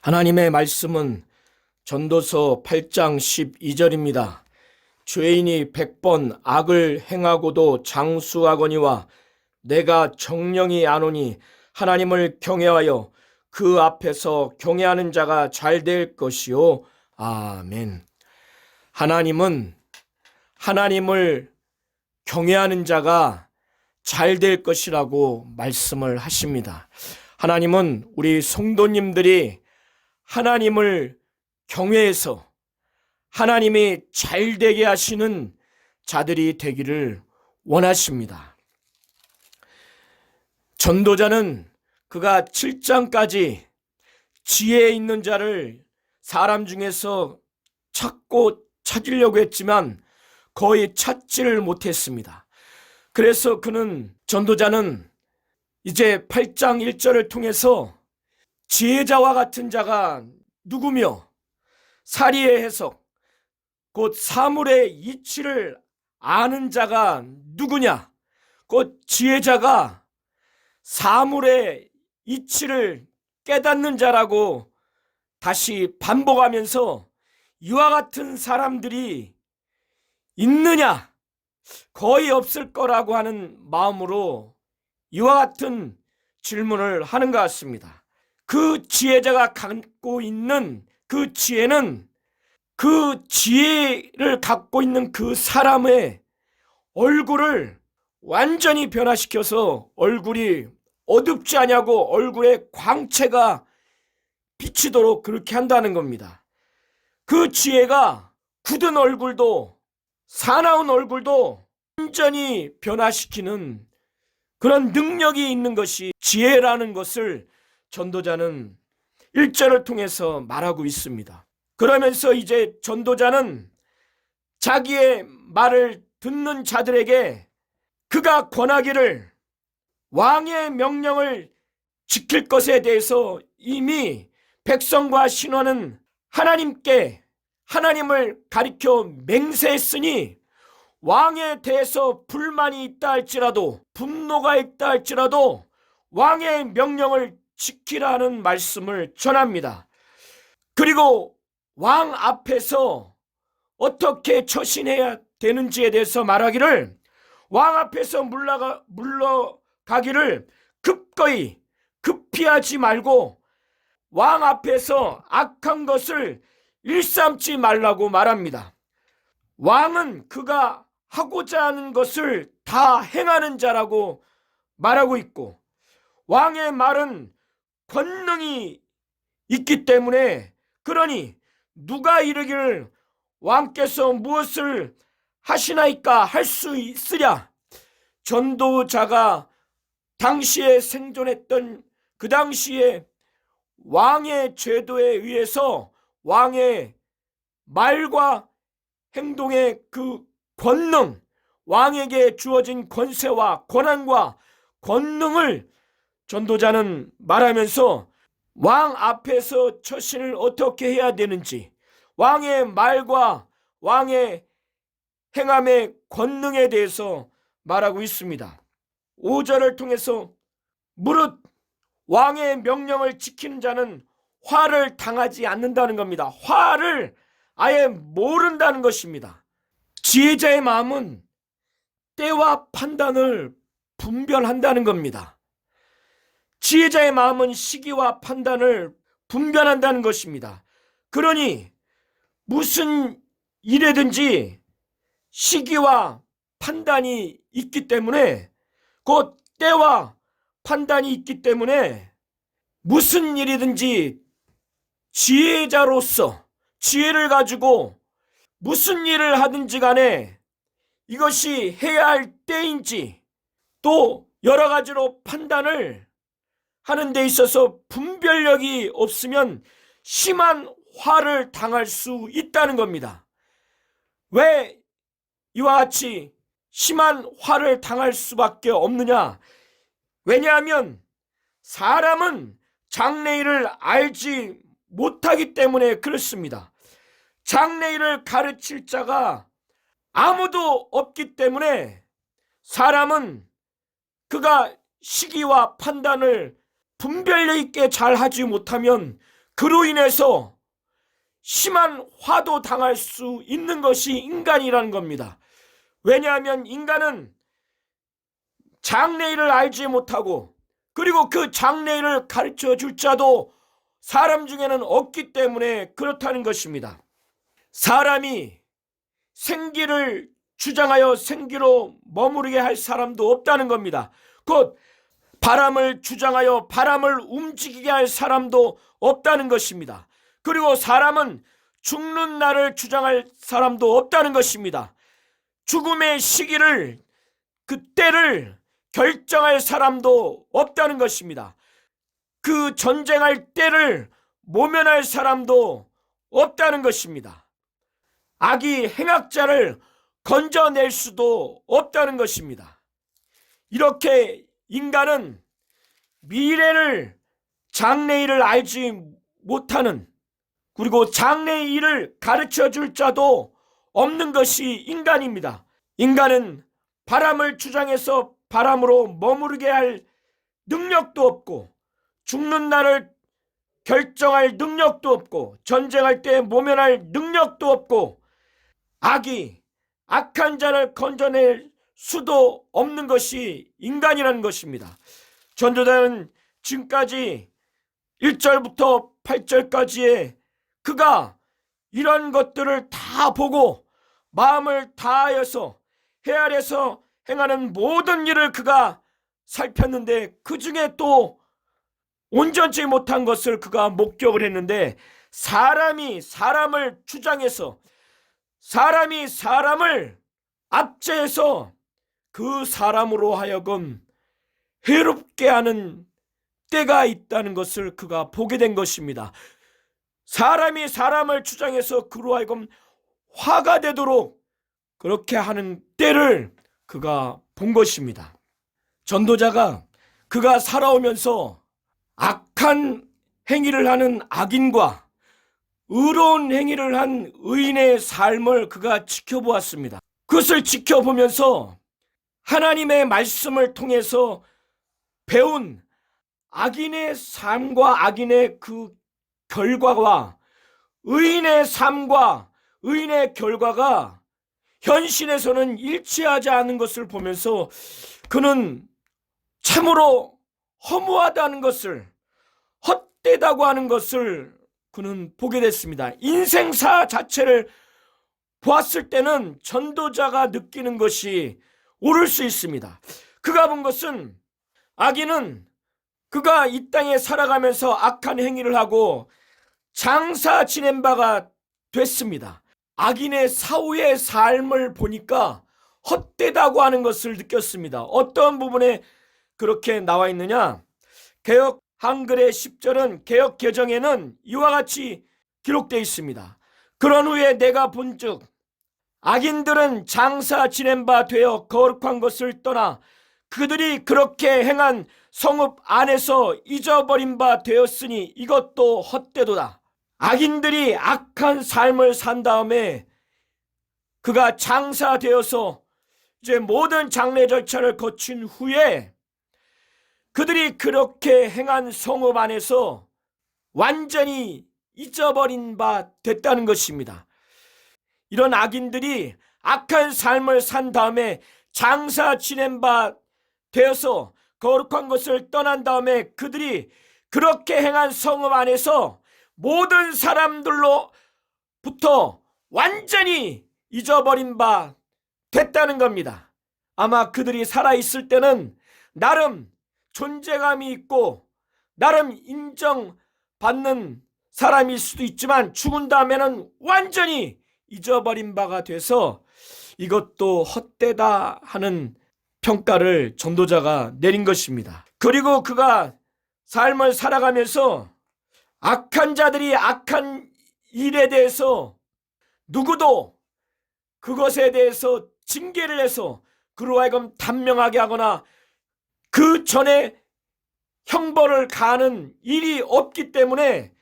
하나님의 말씀은 전도서 8장 12절입니다. 죄인이 100번 악을 행하고도 장수하거니와 내가 정령이 아노니 하나님을 경외하여 그 앞에서 경외하는 자가 잘 될 것이요. 아멘. 하나님은 하나님을 경외하는 자가 잘 될 것이라고 말씀을 하십니다. 하나님은 우리 성도님들이 하나님을 경외해서 하나님이 잘 되게 하시는 자들이 되기를 원하십니다. 전도자는 그가 7장까지 지혜 있는 자를 사람 중에서 찾으려고 했지만 거의 찾지를 못했습니다. 그래서 전도자는 이제 8장 1절을 통해서 지혜자와 같은 자가 누구며 사리의 해석, 곧 사물의 이치를 아는 자가 누구냐? 곧 지혜자가 사물의 이치를 깨닫는 자라고 다시 반복하면서 이와 같은 사람들이 있느냐? 거의 없을 거라고 하는 마음으로 이와 같은 질문을 하는 것 같습니다. 그 지혜자가 갖고 있는 그 지혜는 그 지혜를 갖고 있는 그 사람의 얼굴을 완전히 변화시켜서 얼굴이 어둡지 않냐고 얼굴에 광채가 비치도록 그렇게 한다는 겁니다. 그 지혜가 굳은 얼굴도 사나운 얼굴도 완전히 변화시키는 그런 능력이 있는 것이 지혜라는 것을 전도자는 1절을 통해서 말하고 있습니다. 그러면서 이제 전도자는 자기의 말을 듣는 자들에게 그가 권하기를 왕의 명령을 지킬 것에 대해서 이미 백성과 신하는 하나님을 가리켜 맹세했으니 왕에 대해서 불만이 있다 할지라도 분노가 있다 할지라도 왕의 명령을 지키라는 말씀을 전합니다. 그리고 왕 앞에서 어떻게 처신해야 되는지에 대해서 말하기를 왕 앞에서 물러가기를 급히 하지 말고 왕 앞에서 악한 것을 일삼지 말라고 말합니다. 왕은 그가 하고자 하는 것을 다 행하는 자라고 말하고 있고 왕의 말은 권능이 있기 때문에 그러니 누가 이르기를 왕께서 무엇을 하시나이까 할 수 있으랴. 전도자가 당시에 생존했던 그 당시에 왕의 제도에 의해서 왕의 말과 행동의 그 권능, 왕에게 주어진 권세와 권한과 권능을 전도자는 말하면서 왕 앞에서 처신을 어떻게 해야 되는지 왕의 말과 왕의 행함의 권능에 대해서 말하고 있습니다. 5절을 통해서 무릇 왕의 명령을 지키는 자는 화를 당하지 않는다는 겁니다. 화를 아예 모른다는 것입니다. 지혜자의 마음은 때와 판단을 분별한다는 겁니다. 지혜자의 마음은 시기와 판단을 분별한다는 것입니다. 그러니 무슨 일에든지 시기와 판단이 있기 때문에 곧 때와 판단이 있기 때문에 무슨 일이든지 지혜자로서 지혜를 가지고 무슨 일을 하든지 간에 이것이 해야 할 때인지 또 여러 가지로 판단을 하는 데 있어서 분별력이 없으면 심한 화를 당할 수 있다는 겁니다. 왜 이와 같이 심한 화를 당할 수밖에 없느냐? 왜냐하면 사람은 장래일을 알지 못하기 때문에 그렇습니다. 장래일을 가르칠 자가 아무도 없기 때문에 사람은 그가 시기와 판단을 분별력 있게 잘 하지 못하면 그로 인해서 심한 화도 당할 수 있는 것이 인간이라는 겁니다. 왜냐하면 인간은 장래일을 알지 못하고, 그리고 그 장래일을 가르쳐 줄 자도 사람 중에는 없기 때문에 그렇다는 것입니다. 사람이 생기를 주장하여 생기로 머무르게 할 사람도 없다는 겁니다. 곧 바람을 주장하여 바람을 움직이게 할 사람도 없다는 것입니다. 그리고 사람은 죽는 날을 주장할 사람도 없다는 것입니다. 죽음의 시기를, 그 때를 결정할 사람도 없다는 것입니다. 그 전쟁할 때를 모면할 사람도 없다는 것입니다. 악이 행악자를 건져낼 수도 없다는 것입니다. 이렇게 인간은 미래를, 장래일을 알지 못하는, 그리고 장래일을 가르쳐 줄 자도 없는 것이 인간입니다. 인간은 바람을 주장해서 바람으로 머무르게 할 능력도 없고, 죽는 날을 결정할 능력도 없고, 전쟁할 때 모면할 능력도 없고, 악이 악한 자를 건져낼 수도 없는 것이 인간이라는 것입니다. 전도자는 지금까지 1절부터 8절까지의 그가 이런 것들을 다 보고 마음을 다하여서 헤아려서 행하는 모든 일을 그가 살폈는데, 그 중에 또 온전치 못한 것을 그가 목격을 했는데, 사람이 사람을 주장해서, 사람이 사람을 압제해서 그 사람으로 하여금 해롭게 하는 때가 있다는 것을 그가 보게 된 것입니다. 사람이 사람을 주장해서 그로 하여금 화가 되도록 그렇게 하는 때를 그가 본 것입니다. 전도자가 그가 살아오면서 악한 행위를 하는 악인과 의로운 행위를 한 의인의 삶을 그가 지켜보았습니다. 그것을 지켜보면서 하나님의 말씀을 통해서 배운 악인의 삶과 악인의 그 결과와 의인의 삶과 의인의 결과가 현실에서는 일치하지 않은 것을 보면서 그는 참으로 허무하다는 것을, 헛되다고 하는 것을 그는 보게 됐습니다. 인생사 자체를 보았을 때는 전도자가 느끼는 것이 옳을 수 있습니다. 그가 본 것은, 악인은 그가 이 땅에 살아가면서 악한 행위를 하고 장사 지낸 바가 됐습니다. 악인의 사후의 삶을 보니까 헛되다고 하는 것을 느꼈습니다. 어떤 부분에 그렇게 나와 있느냐? 개역 한글의 10절은 개역 개정에는 이와 같이 기록되어 있습니다. 그런 후에 내가 본즉 악인들은 장사 지낸 바 되어 거룩한 것을 떠나 그들이 그렇게 행한 성읍 안에서 잊어버린 바 되었으니 이것도 헛되도다. 악인들이 악한 삶을 산 다음에 그가 장사되어서 이제 모든 장례 절차를 거친 후에 그들이 그렇게 행한 성읍 안에서 완전히 잊어버린 바 됐다는 것입니다. 이런 악인들이 악한 삶을 산 다음에 장사 지낸 바 되어서 거룩한 것을 떠난 다음에 그들이 그렇게 행한 성읍 안에서 모든 사람들로부터 완전히 잊어버린 바 됐다는 겁니다. 아마 그들이 살아있을 때는 나름 존재감이 있고 나름 인정받는 사람일 수도 있지만 죽은 다음에는 완전히 잊어버린 바가 돼서 이것도 헛되다 하는 평가를 전도자가 내린 것입니다. 그리고 그가 삶을 살아가면서 악한 자들이 악한 일에 대해서 누구도 그것에 대해서 징계를 해서 그로 하여금 단명하게 하거나 그 전에 형벌을 가하는 일이 없기 때문에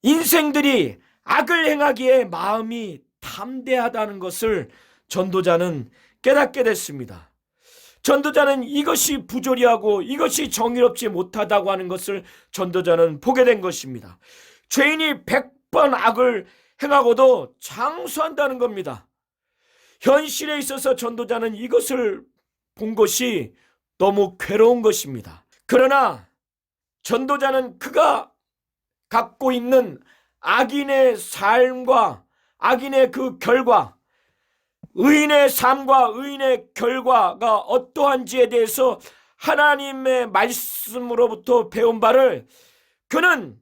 인생들이 악을 행하기에 마음이 담대하다는 것을 전도자는 깨닫게 됐습니다. 전도자는 이것이 부조리하고 이것이 정의롭지 못하다고 하는 것을 전도자는 보게 된 것입니다. 죄인이 100번 악을 행하고도 장수한다는 겁니다. 현실에 있어서 전도자는 이것을 본 것이 너무 괴로운 것입니다. 그러나 전도자는 그가 갖고 있는 악인의 삶과 악인의 그 결과, 의인의 삶과 의인의 결과가 어떠한지에 대해서 하나님의 말씀으로부터 배운 바를 그는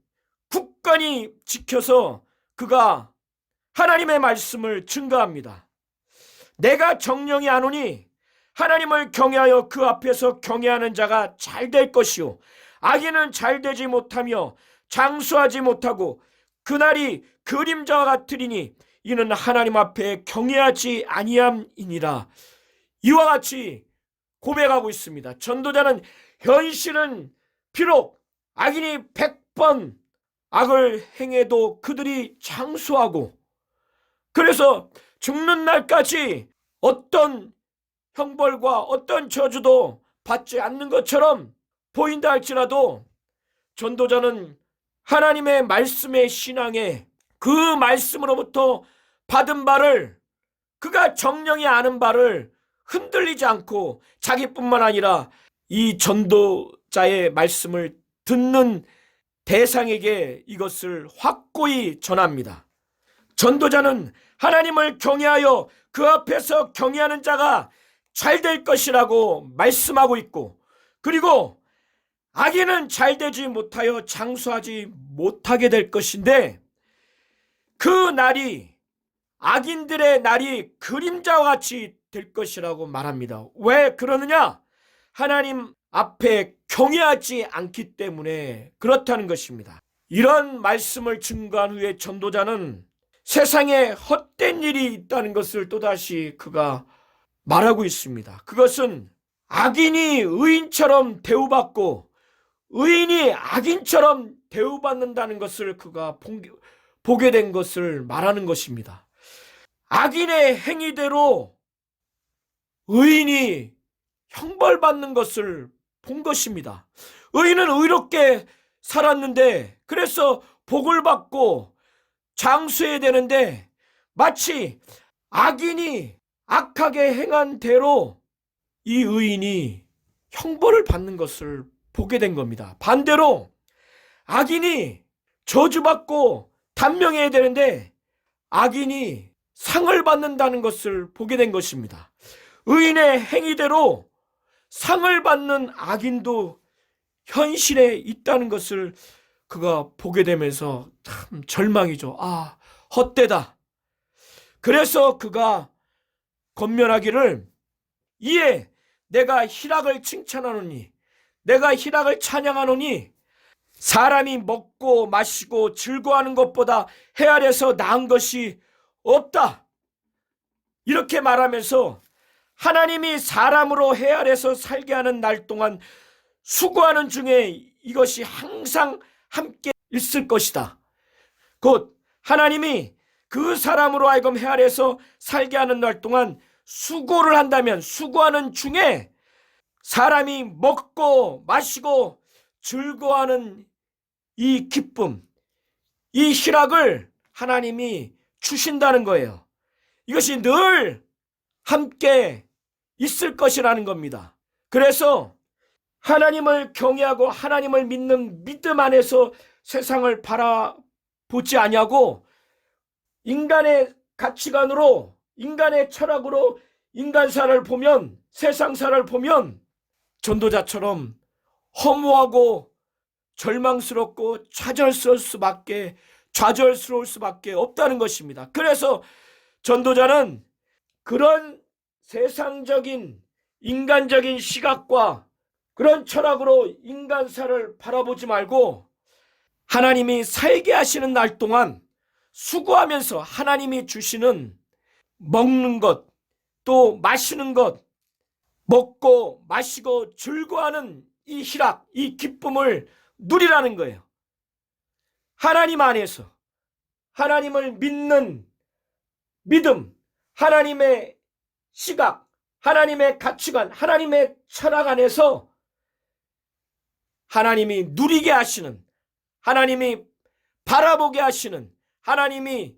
굳건히 지켜서 그가 하나님의 말씀을 증거합니다. 내가 정령이 아노니 하나님을 경외하여 그 앞에서 경외하는 자가 잘 될 것이요 악인은 잘 되지 못하며 장수하지 못하고 그날이 그림자와 같으리니 이는 하나님 앞에 경외하지 아니함이니라. 이와 같이 고백하고 있습니다. 전도자는 현실은 비록 악인이 100번 악을 행해도 그들이 장수하고, 그래서 죽는 날까지 어떤 형벌과 어떤 저주도 받지 않는 것처럼 보인다 할지라도 전도자는 하나님의 말씀의 신앙에 그 말씀으로부터 받은 바를, 그가 정령이 아는 바를 흔들리지 않고 자기뿐만 아니라 이 전도자의 말씀을 듣는 대상에게 이것을 확고히 전합니다. 전도자는 하나님을 경외하여 그 앞에서 경외하는 자가 잘 될 것이라고 말씀하고 있고, 그리고 악인은 잘 되지 못하여 장수하지 못하게 될 것인데, 그 날이, 악인들의 날이 그림자와 같이 될 것이라고 말합니다. 왜 그러느냐? 하나님 앞에 경외하지 않기 때문에 그렇다는 것입니다. 이런 말씀을 증거한 후에 전도자는 세상에 헛된 일이 있다는 것을 또다시 그가 말하고 있습니다. 그것은 악인이 의인처럼 대우받고 의인이 악인처럼 대우받는다는 것을 그가 보게 된 것을 말하는 것입니다. 악인의 행위대로 의인이 형벌받는 것을 본 것입니다. 의인은 의롭게 살았는데, 그래서 복을 받고 장수해야 되는데, 마치 악인이 악하게 행한 대로 이 의인이 형벌을 받는 것을 보게 된 겁니다. 반대로 악인이 저주받고 단명해야 되는데 악인이 상을 받는다는 것을 보게 된 것입니다. 의인의 행위대로 상을 받는 악인도 현실에 있다는 것을 그가 보게 되면서 참 절망이죠. 아, 헛되다. 그래서 그가 권면하기를, 이에 내가 희락을 칭찬하노니, 내가 희락을 찬양하노니 사람이 먹고 마시고 즐거워하는 것보다 해 아래서 나은 것이 없다. 이렇게 말하면서 하나님이 사람으로 해 아래서 살게 하는 날 동안 수고하는 중에 이것이 항상 함께 있을 것이다. 곧 하나님이 그 사람으로 하여금 해 아래서 살게 하는 날 동안 수고를 한다면 수고하는 중에 사람이 먹고 마시고 즐거워하는 이 기쁨, 이 희락을 하나님이 주신다는 거예요. 이것이 늘 함께 있을 것이라는 겁니다. 그래서 하나님을 경외하고 하나님을 믿는 믿음 안에서 세상을 바라보지 아니하고 인간의 가치관으로, 인간의 철학으로 인간사를 보면, 세상사를 보면 전도자처럼 허무하고 절망스럽고 좌절스러울 수밖에 없다는 것입니다. 그래서 전도자는 그런 세상적인 인간적인 시각과 그런 철학으로 인간사를 바라보지 말고 하나님이 살게 하시는 날 동안 수고하면서 하나님이 주시는 먹는 것, 또 마시는 것, 먹고 마시고 즐거워하는 이 희락, 이 기쁨을 누리라는 거예요. 하나님 안에서 하나님을 믿는 믿음, 하나님의 시각, 하나님의 가치관, 하나님의 철학 안에서 하나님이 누리게 하시는, 하나님이 바라보게 하시는, 하나님이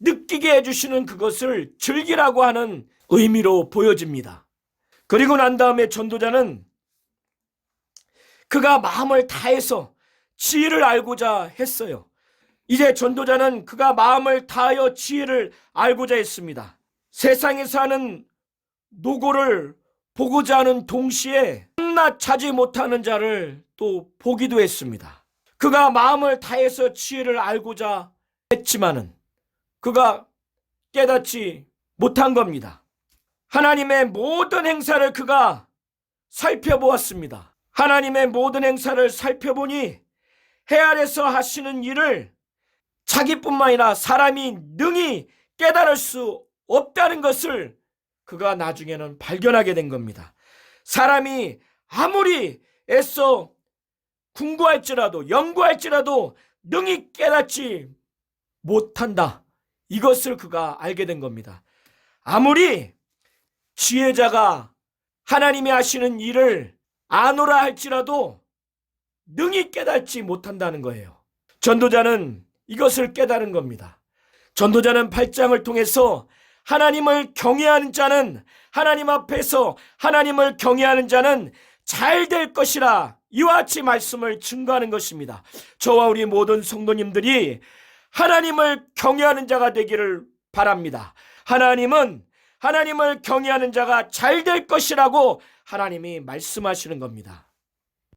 느끼게 해주시는 그것을 즐기라고 하는 의미로 보여집니다. 그리고 난 다음에 전도자는 그가 마음을 다해서 지혜를 알고자 했어요. 이제 전도자는 그가 마음을 다하여 지혜를 알고자 했습니다. 세상에 사는 노고를 보고자 하는 동시에 한낱 자지 못하는 자를 또 보기도 했습니다. 그가 마음을 다해서 지혜를 알고자 했지만은 그가 깨닫지 못한 겁니다. 하나님의 모든 행사를 그가 살펴보았습니다. 하나님의 모든 행사를 살펴보니 해 아래서 하시는 일을 자기뿐만 아니라 사람이 능히 깨달을 수 없다는 것을 그가 나중에는 발견하게 된 겁니다. 사람이 아무리 애써 궁구할지라도 연구할지라도 능히 깨닫지 못한다. 이것을 그가 알게 된 겁니다. 아무리 지혜자가 하나님이 하시는 일을 아노라 할지라도 능히 깨닫지 못한다는 거예요. 전도자는 이것을 깨달은 겁니다. 전도자는 8장을 통해서 하나님을 경외하는 자는, 하나님 앞에서 하나님을 경외하는 자는 잘 될 것이라 이와 같이 말씀을 증거하는 것입니다. 저와 우리 모든 성도님들이 하나님을 경외하는 자가 되기를 바랍니다. 하나님은 하나님을 경외하는 자가 잘 될 것이라고 하나님이 말씀하시는 겁니다.